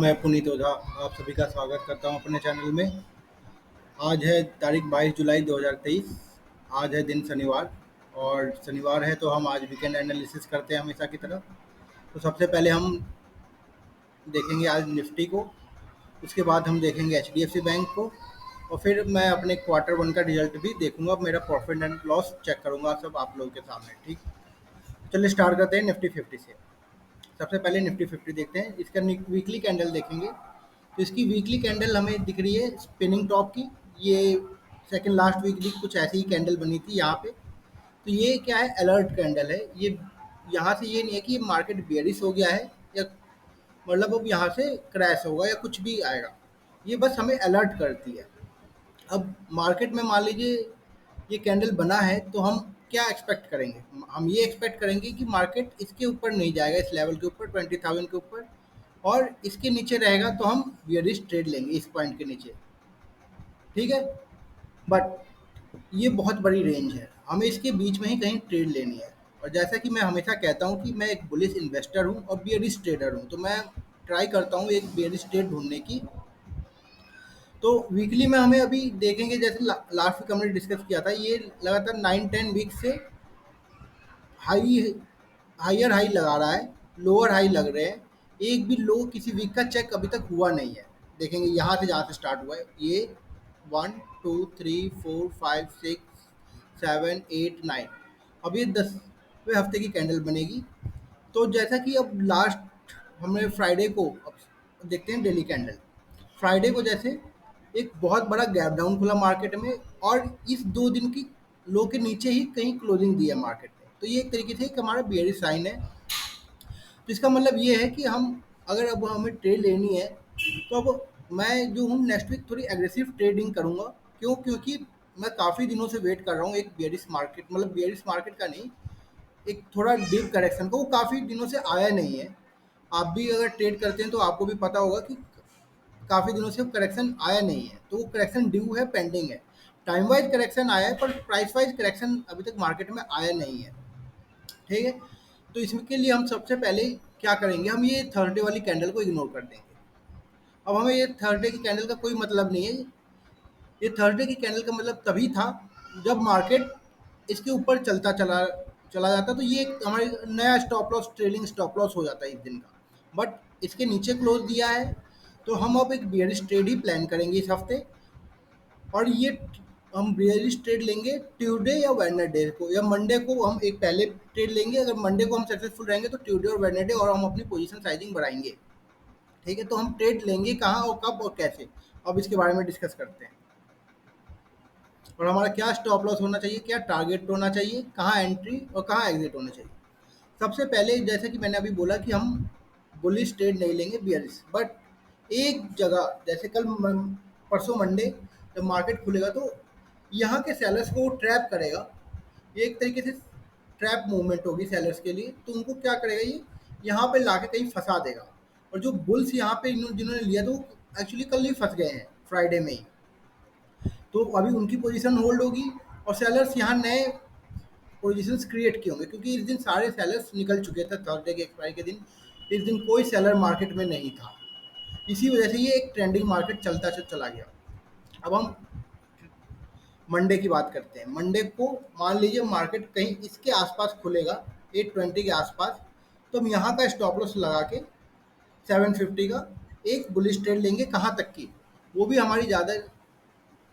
मैं पुनीत ओझा आप सभी का स्वागत करता हूं अपने चैनल में। आज है तारीख 22 जुलाई 2023। आज है दिन शनिवार और शनिवार है तो हम आज वीकेंड एनालिसिस करते हैं हमेशा की तरह। तो सबसे पहले हम देखेंगे आज निफ्टी को, उसके बाद हम देखेंगे एचडीएफसी बैंक को और फिर मैं अपने क्वार्टर वन का रिजल्ट भी देखूंगा। मेरा प्रॉफिट एंड लॉस चेक करूंगा सब आप लोगों के सामने। ठीक, चलिए स्टार्ट करते हैं निफ्टी 50 से। सबसे पहले निफ्टी 50 देखते हैं, इसका वीकली कैंडल देखेंगे। तो इसकी वीकली कैंडल हमें दिख रही है स्पिनिंग टॉप की। ये सेकंड लास्ट वीक भी कुछ ऐसी ही कैंडल बनी थी यहाँ पे। तो ये क्या है, अलर्ट कैंडल है ये। यहाँ से ये नहीं है कि मार्केट बेयरिश हो गया है या मतलब अब यहाँ से क्रैश होगा या कुछ भी आएगा। ये बस हमें अलर्ट करती है। अब मार्केट में मान लीजिए ये कैंडल बना है तो हम क्या एक्सपेक्ट करेंगे? हम ये एक्सपेक्ट करेंगे कि मार्केट इसके ऊपर नहीं जाएगा, इस लेवल के ऊपर 20,000 के ऊपर, और इसके नीचे रहेगा तो हम बियरिश ट्रेड लेंगे इस पॉइंट के नीचे। ठीक है, बट ये बहुत बड़ी रेंज है, हमें इसके बीच में ही कहीं ट्रेड लेनी है। और जैसा कि मैं हमेशा कहता हूँ कि मैं एक बुलिश इन्वेस्टर हूँ और बियरिश ट्रेडर हूँ, तो मैं ट्राई करता हूँ एक बियरिश ट्रेड ढूंढने की। तो वीकली में हमें अभी देखेंगे, जैसे लास्ट वीक हमने डिस्कस किया था, ये लगातार 9-10 वीक से हाई हायर हाई लगा रहा है, लोअर हाई लग रहे हैं। एक भी लो किसी वीक का चेक अभी तक हुआ नहीं है। देखेंगे यहाँ से जहाँ से स्टार्ट हुआ है ये 1 2 3 4 5 6 7 8 9, अब ये 10वें हफ्ते की कैंडल बनेगी। तो जैसा कि अब लास्ट हमने फ्राइडे को, अब देखते हैं डेली कैंडल। फ्राइडे को जैसे एक बहुत बड़ा गैप डाउन खुला मार्केट में और इस 2 दिन की लो के नीचे ही कहीं क्लोजिंग दी है मार्केट ने। तो ये एक तरीके से एक हमारा बियरिश साइन है। तो इसका मतलब ये है कि हम, अगर अब हमें ट्रेड लेनी है तो अब मैं जो हूँ नेक्स्ट वीक थोड़ी एग्रेसिव ट्रेडिंग करूँगा। क्यों? क्योंकि मैं काफ़ी दिनों से वेट कर रहा हूँ एक बियरिश मार्केट, मतलब बियरिश मार्केट का नहीं, एक थोड़ा डीप करेक्शन को। वो काफ़ी दिनों से आया नहीं है। आप भी अगर ट्रेड करते हैं तो आपको भी पता होगा कि काफ़ी दिनों से करेक्शन आया नहीं है, तो वो करेक्शन ड्यू है, पेंडिंग है। टाइम वाइज करेक्शन आया है पर प्राइस वाइज करेक्शन अभी तक मार्केट में आया नहीं है। ठीक है, तो इसके लिए हम सबसे पहले क्या करेंगे, हम ये थर्सडे वाली कैंडल को इग्नोर कर देंगे। अब हमें ये थर्सडे की कैंडल का कोई मतलब नहीं है। ये थर्सडे की कैंडल का मतलब तभी था जब मार्केट इसके ऊपर चलता चला चला जाता, तो ये एक हमारे नया stop loss, trailing stop loss हो जाता है इस दिन का। बट इसके नीचे क्लोज दिया है, तो हम अब एक बियरिश ट्रेड ही प्लान करेंगे इस हफ्ते। और ये हम बियरिश ट्रेड लेंगे ट्यूसडे या वेडनेसडे को या मंडे को। हम एक पहले ट्रेड लेंगे, अगर मंडे को हम सक्सेसफुल रहेंगे तो ट्यूसडे और वेडनेसडे, और हम अपनी पोजीशन साइजिंग बढ़ाएंगे। ठीक है, तो हम ट्रेड लेंगे कहाँ और कब और कैसे, अब इसके बारे में डिस्कस करते हैं। और हमारा क्या स्टॉप लॉस होना चाहिए, क्या टारगेट होना चाहिए, कहाँ एंट्री और कहाँ एग्जिट होना चाहिए। सबसे पहले जैसे कि मैंने अभी बोला कि हम बुलिश ट्रेड नहीं लेंगे, बियरिश। बट एक जगह जैसे कल परसों मंडे जब मार्केट खुलेगा तो यहाँ के सेलर्स को ट्रैप करेगा। ये एक तरीके से ट्रैप मूवमेंट होगी सेलर्स के लिए। तो उनको क्या करेगा, ये यहाँ पे लाके कहीं फंसा देगा। और जो बुल्स यहाँ पे जिन्होंने लिया तो एक्चुअली कल ही फंस गए हैं, फ्राइडे में ही। तो अभी उनकी पोजीशन होल्ड होगी और सेलर्स यहाँ नए पोजीशंस क्रिएट किए होंगे, क्योंकि इस दिन सारे सेलर्स निकल चुके थे थर्सडे के एक्सपायरी के दिन। इस दिन कोई सेलर मार्केट में नहीं था, इसी वजह से ये एक ट्रेंडिंग मार्केट चलता चला गया। अब हम मंडे की बात करते हैं। मंडे को मान लीजिए मार्केट कहीं इसके आसपास खुलेगा, 820 के आसपास, तो हम यहाँ का स्टॉप लॉस लगा के 750 का एक बुलिश ट्रेड लेंगे। कहाँ तक की? वो भी हमारी ज़्यादा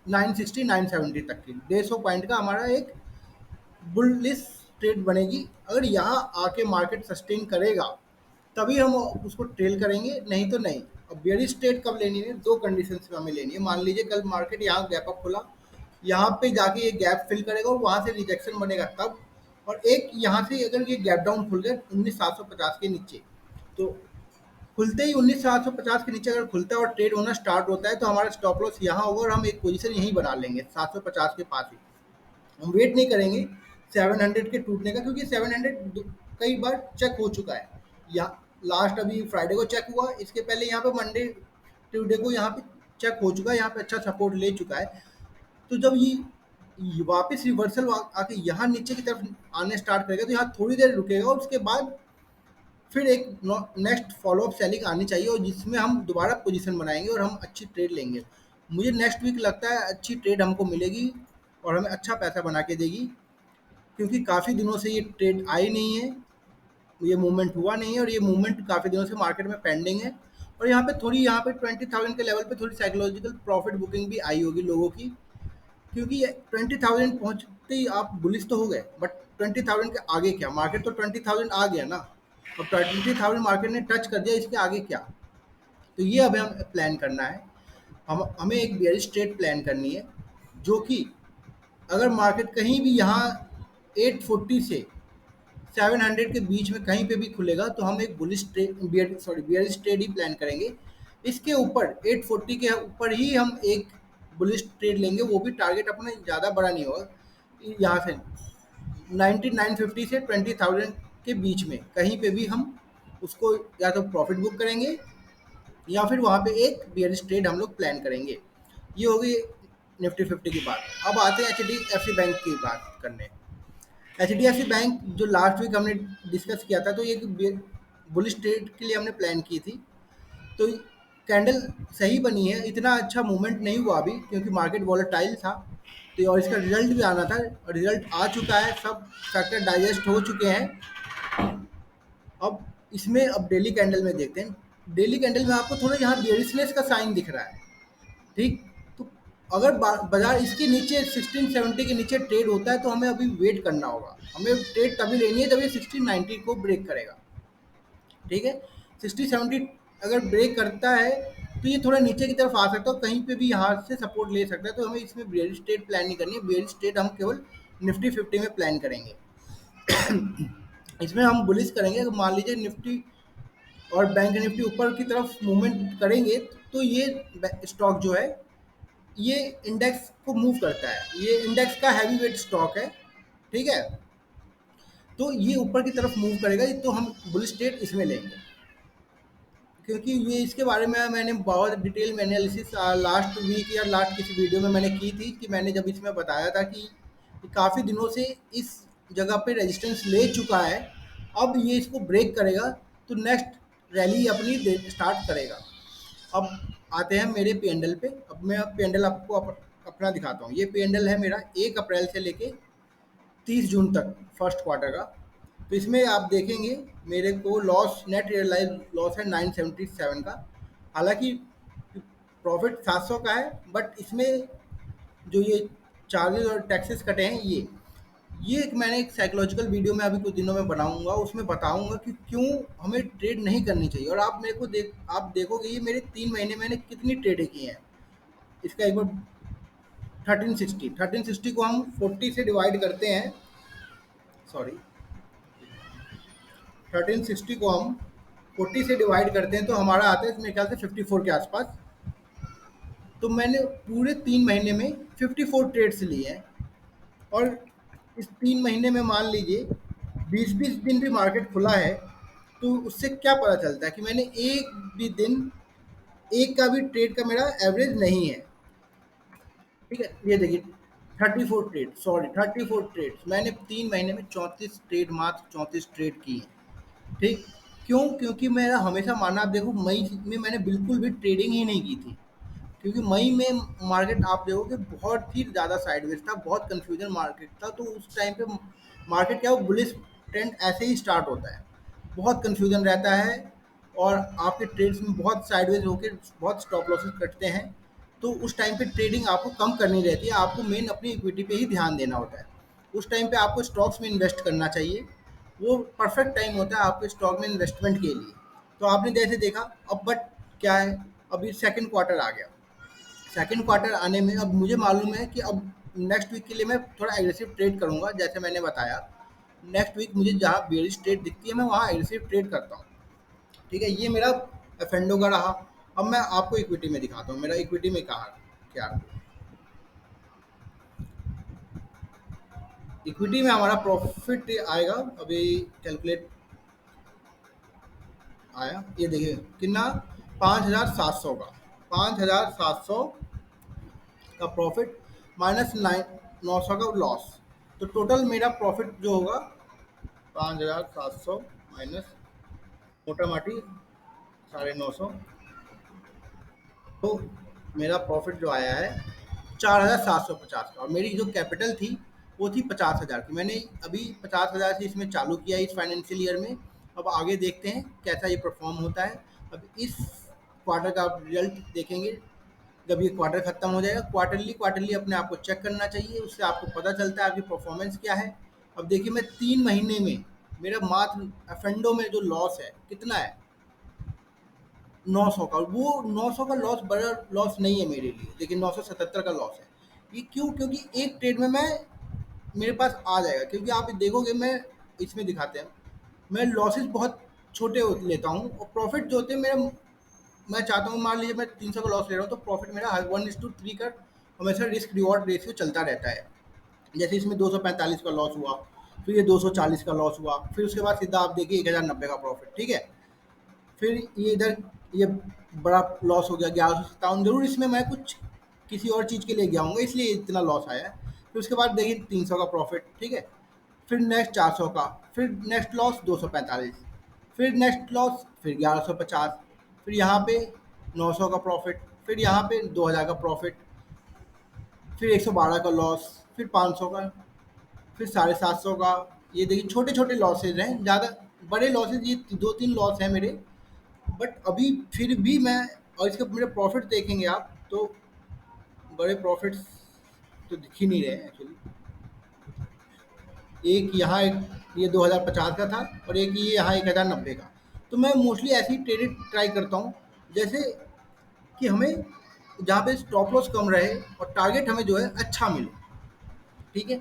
960 970 तक की, 150 पॉइंट का हमारा एक बुलिश ट्रेड बनेगी। अगर यहाँ आके मार्केट सस्टेन करेगा तभी हम उसको ट्रेल करेंगे, नहीं तो नहीं। अब बेयरिश ट्रेड कब लेनी है? दो कंडीशंस में हमें लेनी है। मान लीजिए कल मार्केट यहाँ गैप अप खुला, यहाँ पे जाके ये गैप फिल करेगा और वहाँ से रिजेक्शन बनेगा तब। और एक यहाँ से अगर ये गैप डाउन खुल गया 19,750 के नीचे, तो खुलते ही 19,750 के नीचे अगर खुलता है और ट्रेड होना स्टार्ट होता है तो हमारा स्टॉप लॉस यहाँ होगा और हम एक पोजीशन यहीं बना लेंगे 750 के पास ही। हम वेट नहीं करेंगे 700 के टूटने का, क्योंकि 700 कई बार चेक हो चुका है। या लास्ट अभी फ्राइडे को चेक हुआ, इसके पहले यहाँ पे मंडे ट्यूसडे को यहाँ पे चेक हो चुका है, यहाँ पे अच्छा सपोर्ट ले चुका है। तो जब ये वापस रिवर्सल आके यहाँ नीचे की तरफ आने स्टार्ट करेगा तो यहाँ थोड़ी देर रुकेगा और उसके बाद फिर एक नेक्स्ट फॉलोअप सेलिंग आनी चाहिए और जिसमें हम दोबारा पोजीशन बनाएंगे और हम अच्छी ट्रेड लेंगे। मुझे नेक्स्ट वीक लगता है अच्छी ट्रेड हमको मिलेगी और हमें अच्छा पैसा बना के देगी, क्योंकि काफ़ी दिनों से ये ट्रेड आई नहीं है, ये मूवमेंट हुआ नहीं है और ये मूवमेंट काफ़ी दिनों से मार्केट में पेंडिंग है। और यहाँ पे 20,000 के लेवल पे थोड़ी साइकोलॉजिकल प्रॉफिट बुकिंग भी आई होगी लोगों की, क्योंकि 20,000 पहुंचते ही आप बुलिश तो हो गए, बट 20,000 के आगे क्या? मार्केट तो 20,000 आ गया ना। अब 20,000 मार्केट ने टच कर दिया, इसके आगे क्या? तो ये अभी हम प्लान करना है। हम हमें एक बेयरिश ट्रेड प्लान करनी है, जो कि अगर मार्केट कहीं भी यहाँ 840 से 700 के बीच में कहीं पे भी खुलेगा तो हम एक बुलिश ट्रेड, बियरिश ट्रेड ही प्लान करेंगे। इसके ऊपर 840 के ऊपर ही हम एक बुलिश ट्रेड लेंगे, वो भी टारगेट अपना ज़्यादा बड़ा नहीं होगा। यहाँ से 19,950 से 20,000 के बीच में कहीं पे भी हम उसको या तो प्रॉफिट बुक करेंगे या फिर वहाँ पे एक बियरिश ट्रेड हम लोग प्लान करेंगे। ये हो गई निफ्टी 50 की बात। अब आते हैं HDFC बैंक की बात करने। HDFC बैंक जो लास्ट वीक हमने डिस्कस किया था, तो ये बुलिश ट्रेड के लिए हमने प्लान की थी। तो कैंडल सही बनी है, इतना अच्छा मूवमेंट नहीं हुआ अभी क्योंकि मार्केट वॉलेटाइल था। तो और इसका रिजल्ट भी आना था और रिजल्ट आ चुका है, सब फैक्टर डाइजेस्ट हो चुके हैं। अब इसमें अब डेली कैंडल में देखते हैं। डेली कैंडल में आपको थोड़ा यहाँ बेरिशनेस का साइन दिख रहा है, ठीक। तो अगर बाजार इसके नीचे 1670 के नीचे ट्रेड होता है तो हमें अभी वेट करना होगा। हमें ट्रेड तभी लेनी है जब ये 1690 को ब्रेक करेगा, ठीक है। 60-70 अगर ब्रेक करता है तो ये थोड़ा नीचे की तरफ आ सकता है, कहीं पे भी यहाँ से सपोर्ट ले सकता है। तो हमें इसमें बेयरिश ट्रेड प्लान नहीं करनी है, बेयरिश ट्रेड हम केवल निफ्टी 50 में प्लान करेंगे। इसमें हम बुलिश करेंगे, अगर मान लीजिए निफ्टी और बैंक निफ्टी ऊपर की तरफ मूवमेंट करेंगे तो ये स्टॉक जो है ये इंडेक्स को मूव करता है, ये इंडेक्स का हैवी वेट स्टॉक है, ठीक है। तो ये ऊपर की तरफ मूव करेगा तो हम बुलिश ट्रेड इसमें लेंगे, क्योंकि ये इसके बारे में मैंने बहुत डिटेल में एनालिसिस लास्ट वीक या लास्ट किसी वीडियो में मैंने की थी, कि मैंने जब इसमें बताया था कि काफ़ी दिनों से इस जगह पे रेजिस्टेंस ले चुका है, अब ये इसको ब्रेक करेगा तो नेक्स्ट रैली अपनी स्टार्ट करेगा। अब आते हैं मेरे पेंडल पे। अब मैं पेंडल आपको अपना दिखाता हूँ। ये पेंडल है मेरा 1 अप्रैल से लेके 30 जून तक फर्स्ट क्वार्टर का। तो इसमें आप देखेंगे मेरे को लॉस, नेट रियलाइज लॉस है 977 का। हालांकि प्रॉफिट 700 का है, बट इसमें जो ये चार्जेस और टैक्सेस कटे हैं ये एक मैंने एक साइकोलॉजिकल वीडियो में अभी कुछ दिनों में बनाऊंगा, उसमें बताऊंगा कि क्यों हमें ट्रेड नहीं करनी चाहिए। और आप मेरे को आप देखोगे ये मेरे 3 महीने मैंने कितनी ट्रेडें की हैं। इसका एक बार 1360 को हम 40 से डिवाइड करते हैं, सॉरी 1360 को हम 40 से डिवाइड करते हैं तो हमारा आता है मेरे ख्याल से 54 के आसपास। तो मैंने पूरे 3 महीने में 54 ट्रेड्स लिए हैं। और इस 3 महीने में मान लीजिए 20-20 दिन भी मार्केट खुला है, तो उससे क्या पता चलता है कि मैंने एक भी दिन एक का भी ट्रेड का मेरा एवरेज नहीं है, ठीक है। ये देखिए 34 ट्रेड मैंने 3 महीने में 34 ट्रेड, मात्र 34 ट्रेड की है, ठीक। क्यों? क्योंकि मेरा हमेशा मानना, आप देखो मई में मैंने बिल्कुल भी ट्रेडिंग ही नहीं की थी, क्योंकि मई में मार्केट आप देखोगे बहुत ही ज़्यादा साइडवेज था, बहुत कन्फ्यूजन मार्केट था। तो उस टाइम पे मार्केट क्या, वो बुलिश ट्रेंड ऐसे ही स्टार्ट होता है, बहुत कन्फ्यूजन रहता है और आपके ट्रेड्स में बहुत साइडवेज होकर बहुत स्टॉप लॉसेस कटते हैं। तो उस टाइम पे ट्रेडिंग आपको कम करनी रहती है, आपको मेन अपनी इक्विटी पे ही ध्यान देना होता है। उस टाइम पे आपको स्टॉक्स में इन्वेस्ट करना चाहिए, वो परफेक्ट टाइम होता है आपके स्टॉक में इन्वेस्टमेंट के लिए। तो आपने जैसे देखा, अब बट क्या है, अभी सेकंड क्वार्टर आ गया। सेकंड क्वार्टर आने में अब मुझे मालूम है कि अब नेक्स्ट वीक के लिए मैं थोड़ा एग्रेसिव ट्रेड करूंगा, जैसे मैंने बताया। नेक्स्ट वीक मुझे जहाँ बेरिश ट्रेड दिखती है मैं वहाँ एग्रेसिव ट्रेड करता हूँ, ठीक है। ये मेरा एफेंडो का रहा। अब मैं आपको इक्विटी में दिखाता हूँ मेरा इक्विटी में कहा क्या रहा। इक्विटी में हमारा प्रॉफिट आएगा, अभी कैलकुलेट आया, ये देखिए कितना, 5,700 का, 5,700 का प्रॉफिट माइनस 900 का लॉस। तो टोटल मेरा प्रॉफिट जो होगा 5,700 माइनस मोटा माटी 950। तो मेरा प्रॉफिट जो आया है 4,750 का, और मेरी जो कैपिटल थी वो थी 50,000 की। मैंने अभी 50,000 से इसमें चालू किया इस फाइनेंशियल ईयर में। अब आगे देखते हैं कैसा ये परफॉर्म होता है। अब इस क्वार्टर का आप रिजल्ट देखेंगे जब ये क्वार्टर खत्म हो जाएगा। क्वार्टरली क्वार्टरली अपने आप को चेक करना चाहिए, उससे आपको पता चलता है आपकी परफॉर्मेंस क्या है। अब देखिए मैं 3 महीने में मेरा मात्र एफेंडो में जो लॉस है कितना है, 900 का। वो 900 का लॉस बड़ा लॉस नहीं है मेरे लिए, लेकिन 977 का लॉस है। ये क्यों? क्योंकि एक ट्रेड में मैं मेरे पास आ जाएगा, क्योंकि आप देखोगे मैं इसमें दिखाते हैं मैं लॉसेस बहुत छोटे लेता हूँ, और प्रॉफिट जो होते हैं मेरे, मैं चाहता हूँ मान लीजिए मैं 300 का लॉस ले रहा हूँ तो प्रॉफिट मेरा 1:3 का हमेशा रिस्क रिवॉर्ड रेशियो चलता रहता है। जैसे इसमें 245 का लॉस हुआ, फिर ये 240 का लॉस हुआ, फिर उसके बाद सीधा आप देखिए 1090 का प्रॉफिट, ठीक है। फिर ये इधर ये बड़ा लॉस हो गया 1157। जरूर इसमें मैं कुछ किसी और चीज़ के लिए गया हूँगा इसलिए इतना लॉस आया है। फिर उसके बाद देखिए 300 का प्रॉफिट, ठीक है। फिर नेक्स्ट 400 का, फिर नेक्स्ट लॉस 245, फिर नेक्स्ट लॉस फिर 1150, फिर यहाँ पे 900 का प्रॉफिट, फिर यहाँ पे 2000 का प्रॉफिट, फिर 112 का लॉस, फिर 500 का, फिर 750 का। ये देखिए छोटे छोटे लॉसेज हैं, ज़्यादा बड़े लॉसेज ये 2-3 लॉस हैं मेरे। बट अभी फिर भी मैं, और इसके मेरे प्रॉफिट देखेंगे आप तो बड़े प्रॉफिट्स तो दिख ही नहीं रहे एक्चुअली। एक यहाँ एक ये 2050 का था, और एक ये यहाँ 1090 का। तो मैं मोस्टली ऐसी ट्रेडेड ट्राई करता हूँ, जैसे कि हमें जहाँ पे स्टॉप लॉस कम रहे और टारगेट हमें जो है अच्छा मिले, ठीक है।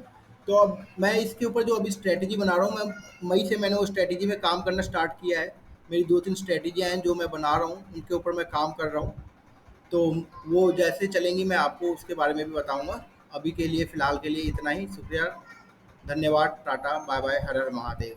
तो अब मैं इसके ऊपर जो अभी स्ट्रैटेजी बना रहा हूँ, मैं मई से मैंने वो स्ट्रैटेजी में काम करना स्टार्ट किया है। मेरी 2-3 स्ट्रैटेजियाँ हैं जो मैं बना रहा हूँ, उनके ऊपर मैं काम कर रहा हूँ। तो वो जैसे चलेंगी मैं आपको उसके बारे में भी बताऊँगा। अभी के लिए फ़िलहाल के लिए इतना ही। शुक्रिया, धन्यवाद, टाटा, बाय बाय, हर हर महादेव।